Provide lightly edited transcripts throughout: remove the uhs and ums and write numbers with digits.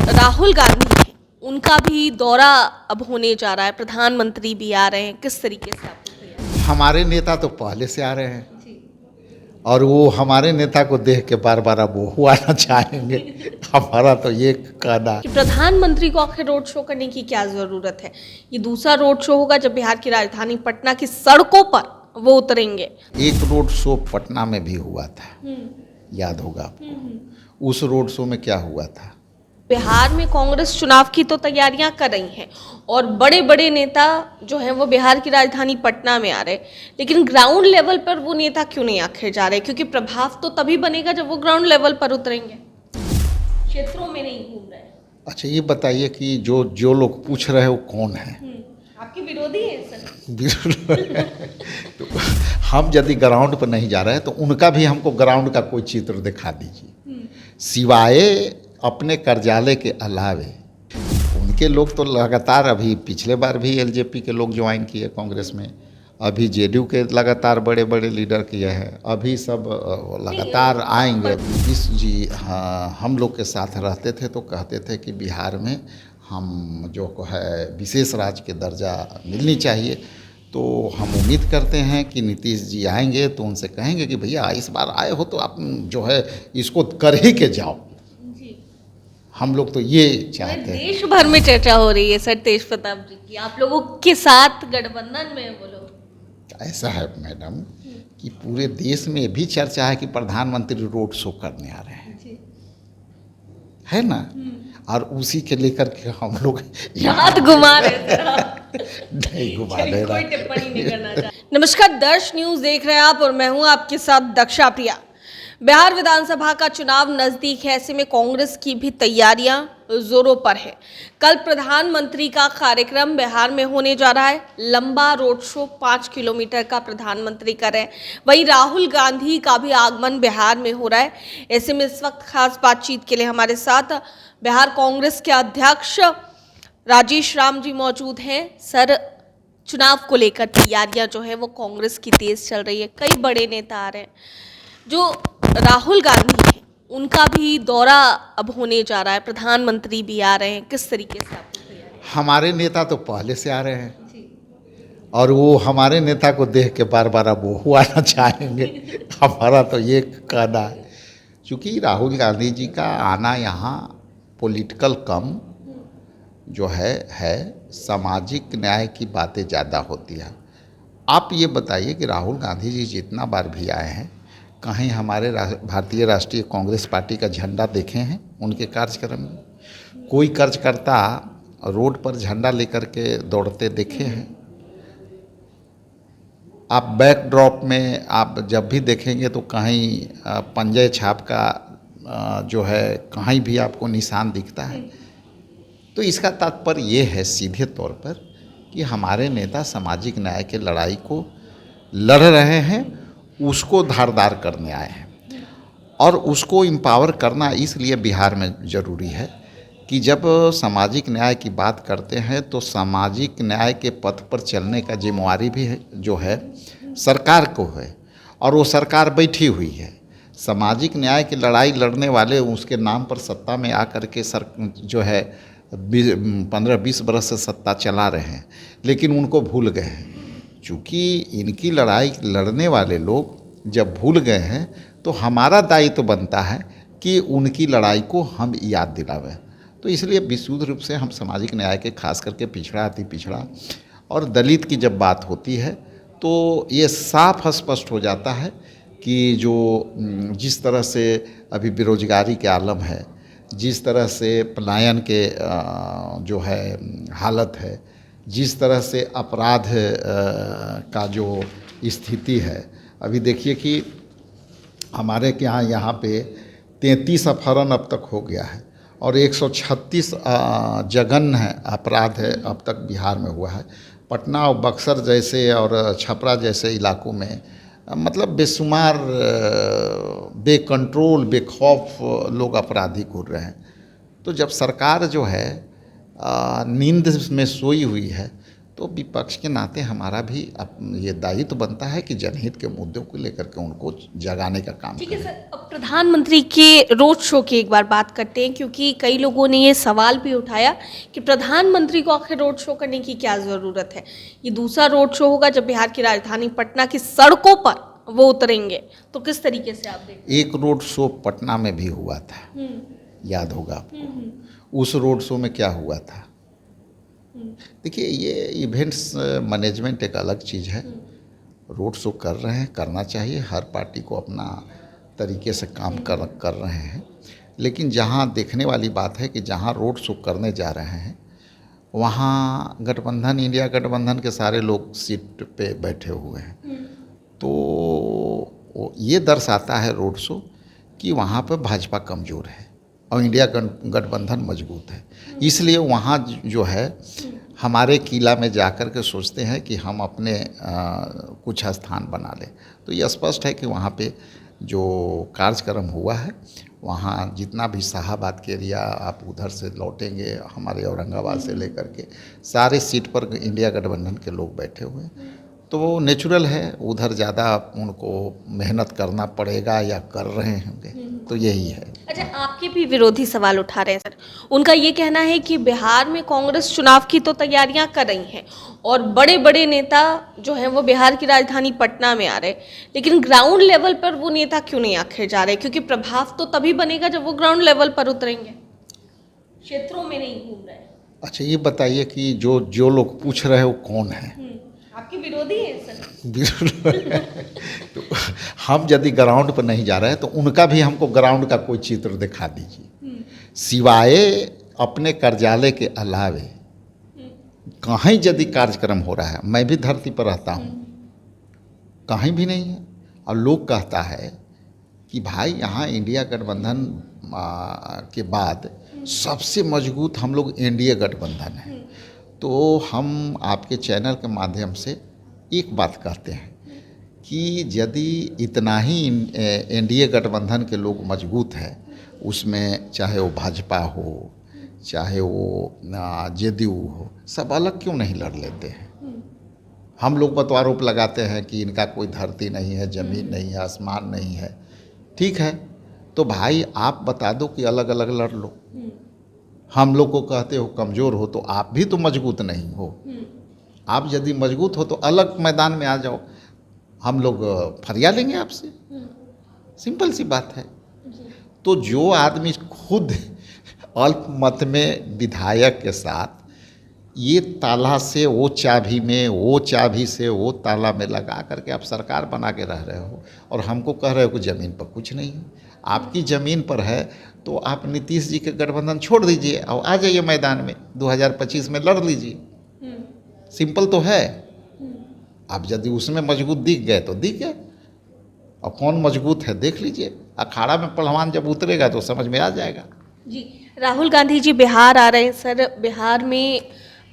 राहुल गांधी हैं, उनका भी दौरा अब होने जा रहा है, प्रधानमंत्री भी आ रहे हैं, किस तरीके से आपको तैयार? हमारे नेता तो पहले से आ रहे हैं और वो हमारे नेता को देख के बार बार अब वो आना चाहेंगे। हमारा तो ये कहना है। कि प्रधानमंत्री को आखिर रोड शो करने की क्या जरूरत है? ये दूसरा रोड शो होगा जब बिहार की राजधानी पटना की सड़कों पर वो उतरेंगे। एक रोड शो पटना में भी हुआ था, याद होगा आपको। उस रोड शो में क्या हुआ था? बिहार में कांग्रेस चुनाव की तो तैयारियां कर रही है और बड़े बड़े नेता जो हैं वो बिहार की राजधानी पटना में आ रहे, लेकिन ग्राउंड लेवल पर वो नेता क्यों नहीं आखिर जा रहे? क्योंकि प्रभाव तो तभी बनेगा जब वो ग्राउंड लेवल पर उतरेंगे, क्षेत्रों में नहीं घूम रहे। अच्छा ये बताइए कि जो लोग पूछ रहे हैं वो कौन है? आपके विरोधी है सर। तो हम यदि ग्राउंड पर नहीं जा रहे हैं तो उनका भी हमको ग्राउंड का कोई चित्र दिखा दीजिए, सिवाय अपने कार्यालय के अलावे। उनके लोग तो लगातार, अभी पिछले बार भी एलजेपी के लोग ज्वाइन किए कांग्रेस में, अभी जेडीयू के लगातार बड़े बड़े लीडर किए हैं, अभी सब लगातार आएंगे। इस जी हाँ, हम लोग के साथ रहते थे तो कहते थे कि बिहार में हम जो है विशेष राज्य के दर्जा मिलनी चाहिए। तो हम उम्मीद करते हैं कि नीतीश जी आएंगे तो उनसे कहेंगे कि भैया इस बार आए हो तो आप जो है इसको कर ही के जाओ। हम लोग तो ये चाहते हैं। देश भर में चर्चा हो रही है सर तेज प्रताप जी की, आप लोगों के साथ गठबंधन में है वो लोग। ऐसा है मैडम कि पूरे देश में भी चर्चा है कि प्रधानमंत्री रोड शो करने आ रहे हैं, है ना? और उसी के लेकर के हम लोग हाथ घुमा रहे नहीं घुमा दे रहा। कोई टिप्पणी नहीं करना चाहता। नमस्कार, दर्श न्यूज देख रहे हैं आप और मैं हूं आपके साथ दक्षा प्रिया। बिहार विधानसभा का चुनाव नजदीक है, ऐसे में कांग्रेस की भी तैयारियां जोरों पर है। कल प्रधानमंत्री का कार्यक्रम बिहार में होने जा रहा है। लंबा रोड शो 5 किलोमीटर का प्रधानमंत्री कर रहे हैं। वहीं राहुल गांधी का भी आगमन बिहार में हो रहा है। ऐसे में इस वक्त खास बातचीत के लिए हमारे साथ बिहार कांग्रेस के अध्यक्ष राजेश राम जी मौजूद हैं। सर, चुनाव को लेकर तैयारियां जो है वो कांग्रेस की तेज चल रही है, कई बड़े नेता आ रहे हैं। जो राहुल गांधी हैं, उनका भी दौरा अब होने जा रहा है, प्रधानमंत्री भी आ रहे हैं, किस तरीके से आपको तैयारी? हमारे नेता तो पहले से आ रहे हैं और वो हमारे नेता को देख के बार बार अब वो आना चाहेंगे। हमारा तो ये कहना है। क्योंकि राहुल गांधी जी का आना यहाँ पॉलिटिकल कम जो है सामाजिक न्याय की बातें ज़्यादा होती है। आप ये बताइए कि राहुल गांधी जी जितना बार भी आए हैं, कहीं हमारे भारतीय राष्ट्रीय कांग्रेस पार्टी का झंडा देखे हैं उनके कार्यक्रम में? कोई कार्यकर्ता रोड पर झंडा लेकर के दौड़ते देखे हैं? आप बैकड्रॉप में आप जब भी देखेंगे तो कहीं पंजे छाप का जो है कहीं भी आपको निशान दिखता है? तो इसका तात्पर्य ये है सीधे तौर पर कि हमारे नेता सामाजिक न्याय के लड़ाई को लड़ रहे हैं, उसको धारदार करने आए हैं। और उसको एम्पावर करना इसलिए बिहार में ज़रूरी है कि जब सामाजिक न्याय की बात करते हैं तो सामाजिक न्याय के पथ पर चलने का जिम्मेवारी भी है जो है सरकार को है, और वो सरकार बैठी हुई है। सामाजिक न्याय की लड़ाई लड़ने वाले उसके नाम पर सत्ता में आकर के जो है 15-20 बरस से सत्ता चला रहे हैं, लेकिन उनको भूल गए हैं। चूँकि इनकी लड़ाई लड़ने वाले लोग जब भूल गए हैं तो हमारा दायित्व बनता है कि उनकी लड़ाई को हम याद दिलावें। तो इसलिए विशुद्ध रूप से हम सामाजिक न्याय के खास करके पिछड़ा, अति पिछड़ा और दलित की जब बात होती है तो ये साफ स्पष्ट हो जाता है कि जिस तरह से अभी बेरोजगारी के आलम है, जिस तरह से पलायन के जो है हालत है, जिस तरह से अपराध का जो स्थिति है, अभी देखिए कि हमारे के यहाँ पे 33 अपहरण अब तक हो गया है और 136 जघन्य अपराध है अब तक बिहार में हुआ है। पटना और बक्सर जैसे और छपरा जैसे इलाकों में मतलब बेशुमार बेकंट्रोल बेखौफ लोग अपराधी घूर रहे हैं। तो जब सरकार जो है नींद में सोई हुई है तो विपक्ष के नाते हमारा भी ये दायित्व बनता है कि जनहित के मुद्दों को लेकर के उनको जगाने का काम ठीक है करें। सर, अब प्रधानमंत्री के रोड शो की एक बार बात करते हैं, क्योंकि कई लोगों ने ये सवाल भी उठाया कि प्रधानमंत्री को आखिर रोड शो करने की क्या ज़रूरत है। ये दूसरा रोड शो होगा जब बिहार की राजधानी पटना की सड़कों पर वो उतरेंगे, तो किस तरीके से आप देखते एक रोड शो पटना में भी हुआ था, हैं? याद होगा आपको। उस रोड शो में क्या हुआ था? देखिए, ये इवेंट्स मैनेजमेंट एक अलग चीज़ है। रोड शो कर रहे हैं, करना चाहिए, हर पार्टी को अपना तरीके से काम कर रहे हैं। लेकिन जहाँ देखने वाली बात है कि जहाँ रोड शो करने जा रहे हैं वहाँ गठबंधन, इंडिया गठबंधन के सारे लोग सीट पे बैठे हुए हैं। तो ये दर्शाता है रोड शो कि वहाँ पे भाजपा कमज़ोर है और इंडिया गठबंधन मजबूत है। इसलिए वहाँ जो है हमारे किला में जाकर के सोचते हैं कि हम अपने कुछ स्थान बना लें। तो ये स्पष्ट है कि वहाँ पे जो कार्यक्रम हुआ है, वहाँ जितना भी शाहाबाद के एरिया आप उधर से लौटेंगे, हमारे औरंगाबाद से लेकर के सारे सीट पर इंडिया गठबंधन के लोग बैठे हुए हैं। तो वो नेचुरल है, उधर ज़्यादा उनको मेहनत करना पड़ेगा या कर रहे होंगे, तो यही है। अच्छा, आपके भी विरोधी सवाल उठा रहे हैं सर। उनका ये कहना है कि बिहार में कांग्रेस चुनाव की तो तैयारियां कर रही है और बड़े बड़े नेता जो हैं वो बिहार की राजधानी पटना में आ रहे, लेकिन ग्राउंड लेवल पर वो नेता क्यों नहीं आखिर जा रहे? क्योंकि प्रभाव तो तभी बनेगा जब वो ग्राउंड लेवल पर उतरेंगे, क्षेत्रों में नहीं घूम रहे। अच्छा, ये बताइए कि जो लोग पूछ रहे हैं वो कौन है? आपके विरोधी हैं सर। तो हम यदि ग्राउंड पर नहीं जा रहे हैं तो उनका भी हमको ग्राउंड का कोई चित्र दिखा दीजिए, सिवाय अपने कार्यालय के अलावे कहीं यदि कार्यक्रम हो रहा है। मैं भी धरती पर रहता हूँ, कहीं भी नहीं है। और लोग कहता है कि भाई यहाँ इंडिया गठबंधन के बाद सबसे मजबूत हम लोग एनडीए गठबंधन है। तो हम आपके चैनल के माध्यम से एक बात कहते हैं कि यदि इतना ही एनडीए गठबंधन के लोग मजबूत हैं, उसमें चाहे वो भाजपा हो, चाहे वो जेडीयू हो, सब अलग क्यों नहीं लड़ लेते हैं? हम लोग पर तो आरोप लगाते हैं कि इनका कोई धरती नहीं है, ज़मीन नहीं है, आसमान नहीं है। ठीक है, तो भाई आप बता दो कि अलग अलग लड़ लो। हम लोग को कहते हो कमज़ोर हो, तो आप भी तो मजबूत नहीं हो। आप यदि मजबूत हो तो अलग मैदान में आ जाओ, हम लोग फरिया लेंगे आपसे। सिंपल सी बात है। तो जो आदमी खुद अल्पमत में विधायक के साथ ये ताला से वो चाबी में, वो चाबी से वो ताला में लगा करके आप सरकार बना के रह रहे हो और हमको कह रहे हो कि ज़मीन पर कुछ नहीं है। आपकी ज़मीन पर है तो आप नीतीश जी के गठबंधन छोड़ दीजिए और आ जाइए मैदान में, 2025 में लड़ लीजिए। सिंपल तो है। अब यदि उसमें मजबूत दिख गए तो दिख गए, और कौन मजबूत है देख लीजिए। अखाड़ा में पहलवान जब उतरेगा तो समझ में आ जाएगा। जी, राहुल गांधी जी बिहार आ रहे हैं सर। बिहार में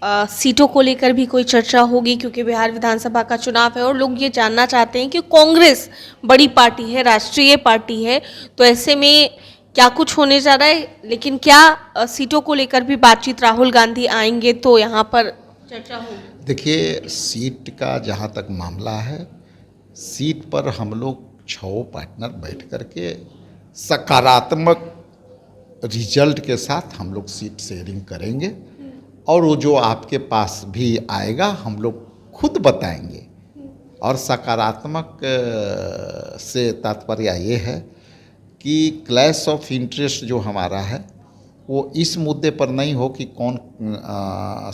सीटों को लेकर भी कोई चर्चा होगी, क्योंकि बिहार विधानसभा का चुनाव है और लोग ये जानना चाहते हैं कि कांग्रेस बड़ी पार्टी है, राष्ट्रीय पार्टी है, तो ऐसे में क्या कुछ होने जा रहा है? लेकिन क्या सीटों को लेकर भी बातचीत, राहुल गांधी आएंगे तो यहाँ पर चर्चा होगी? देखिए, सीट का जहाँ तक मामला है, सीट पर हम लोग 6 पार्टनर बैठ कर के सकारात्मक रिजल्ट के साथ हम लोग सीट शेयरिंग करेंगे, और वो जो आपके पास भी आएगा हम लोग खुद बताएंगे। और सकारात्मक से तात्पर्य ये है कि क्लैश ऑफ इंटरेस्ट जो हमारा है वो इस मुद्दे पर नहीं हो कि कौन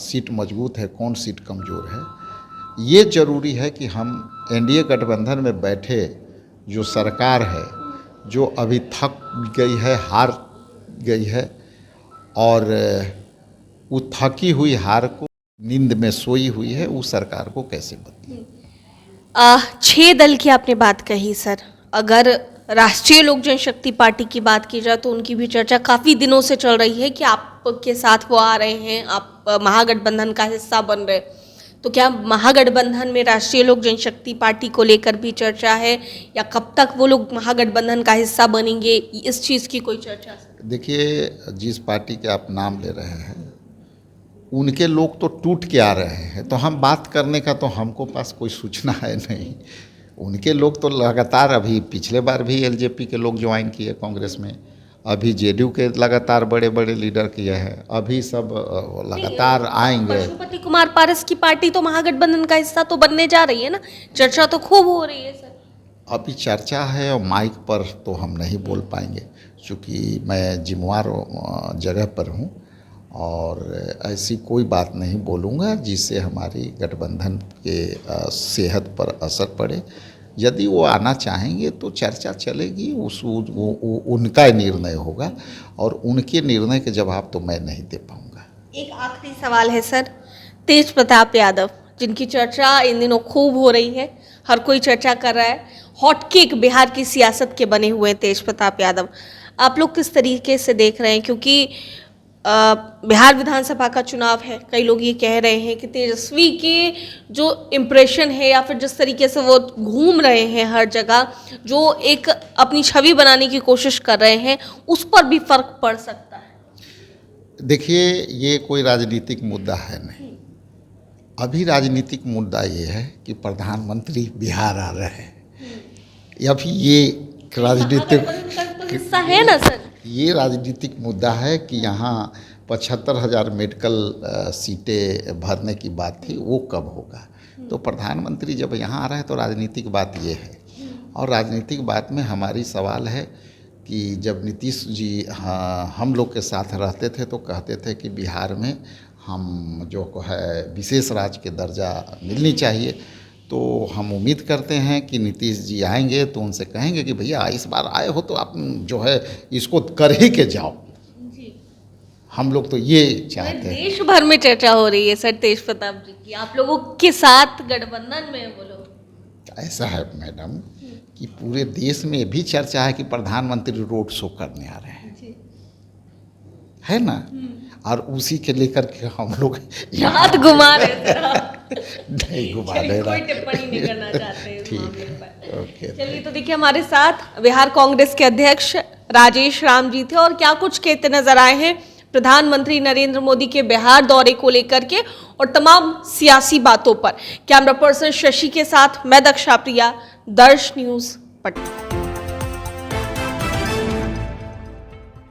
सीट मजबूत है, कौन सीट कमज़ोर है। ये ज़रूरी है कि हम एनडीए गठबंधन में बैठे जो सरकार है, जो अभी थक गई है, हार गई है, और वो थकी हुई हार को, नींद में सोई हुई है, उस सरकार को कैसे बदले। 6 दल की आपने बात कही सर। अगर राष्ट्रीय लोक जनशक्ति पार्टी की बात की जाए तो उनकी भी चर्चा काफ़ी दिनों से चल रही है कि आपके साथ वो आ रहे हैं, आप महागठबंधन का हिस्सा बन रहे। तो क्या महागठबंधन में राष्ट्रीय लोक जनशक्ति पार्टी को लेकर भी चर्चा है, या कब तक वो लोग महागठबंधन का हिस्सा बनेंगे, इस चीज़ की कोई चर्चा? देखिए, जिस पार्टी के आप नाम ले रहे हैं उनके लोग तो टूट के आ रहे हैं, तो हम बात करने का तो हमको पास कोई सूचना है नहीं। उनके लोग तो लगातार, अभी पिछले बार भी एलजेपी के लोग ज्वाइन किए कांग्रेस में, अभी जेडीयू के लगातार बड़े बड़े लीडर किए हैं, अभी सब लगातार आएंगे। पशुपति कुमार पारस की पार्टी तो महागठबंधन का हिस्सा तो बनने जा रही है ना, चर्चा तो खूब हो रही है सर। अभी चर्चा है और माइक पर तो हम नहीं बोल पाएंगे, क्योंकि मैं जिम्मेवार जगह पर हूँ और ऐसी कोई बात नहीं बोलूँगा जिससे हमारी गठबंधन के सेहत पर असर पड़े। यदि वो आना चाहेंगे तो चर्चा चलेगी, उनका निर्णय होगा और उनके निर्णय के जवाब तो मैं नहीं दे पाऊँगा। एक आखिरी सवाल है सर, तेज प्रताप यादव जिनकी चर्चा इन दिनों खूब हो रही है, हर कोई चर्चा कर रहा है, हॉटकेक बिहार की सियासत के बने हुए तेज प्रताप यादव, आप लोग किस तरीके से देख रहे हैं? क्योंकि बिहार विधानसभा का चुनाव है, कई लोग ये कह रहे हैं कि तेजस्वी के जो इम्प्रेशन है या फिर जिस तरीके से वो घूम रहे हैं हर जगह, जो एक अपनी छवि बनाने की कोशिश कर रहे हैं, उस पर भी फर्क पड़ सकता है। देखिए, ये कोई राजनीतिक मुद्दा है नहीं। अभी राजनीतिक मुद्दा ये है कि प्रधानमंत्री बिहार आ रहे हैं। अभी ये राजनीतिक हिस्सा है ना सर, ये राजनीतिक मुद्दा है कि यहाँ 75,000 मेडिकल सीटें भरने की बात थी, वो कब होगा? तो प्रधानमंत्री जब यहाँ आ रहे हैं तो राजनीतिक बात ये है। और राजनीतिक बात में हमारी सवाल है कि जब नीतीश जी हम लोग के साथ रहते थे तो कहते थे कि बिहार में हम जो है विशेष राज्य के दर्जा मिलनी चाहिए। तो हम उम्मीद करते हैं कि नीतीश जी आएंगे तो उनसे कहेंगे कि भैया इस बार आए हो तो आप जो है इसको कर ही के जाओ। हम लोग तो ये चाहते हैं। देश भर में चर्चा हो रही है सर तेज प्रताप जी की, आप लोगों के साथ गठबंधन में वो लोग। ऐसा है मैडम कि पूरे देश में भी चर्चा है कि प्रधानमंत्री रोड शो करने आ रहे हैं, है ना? और उसी के लेकर के हम लोग हाथ घुमा रहे नहीं घुमा रहे, कोई टिप्पणी नहीं करना चाहते इस ठीक मामले है, पर। ओके। चलिए, तो देखिए हमारे साथ बिहार कांग्रेस के अध्यक्ष राजेश राम जी थे और क्या कुछ कहते नजर आए हैं प्रधानमंत्री नरेंद्र मोदी के बिहार दौरे को लेकर के और तमाम सियासी बातों पर। कैमरा पर्सन शशि के साथ मैं दक्षा प्रिया, दर्श न्यूज पटना।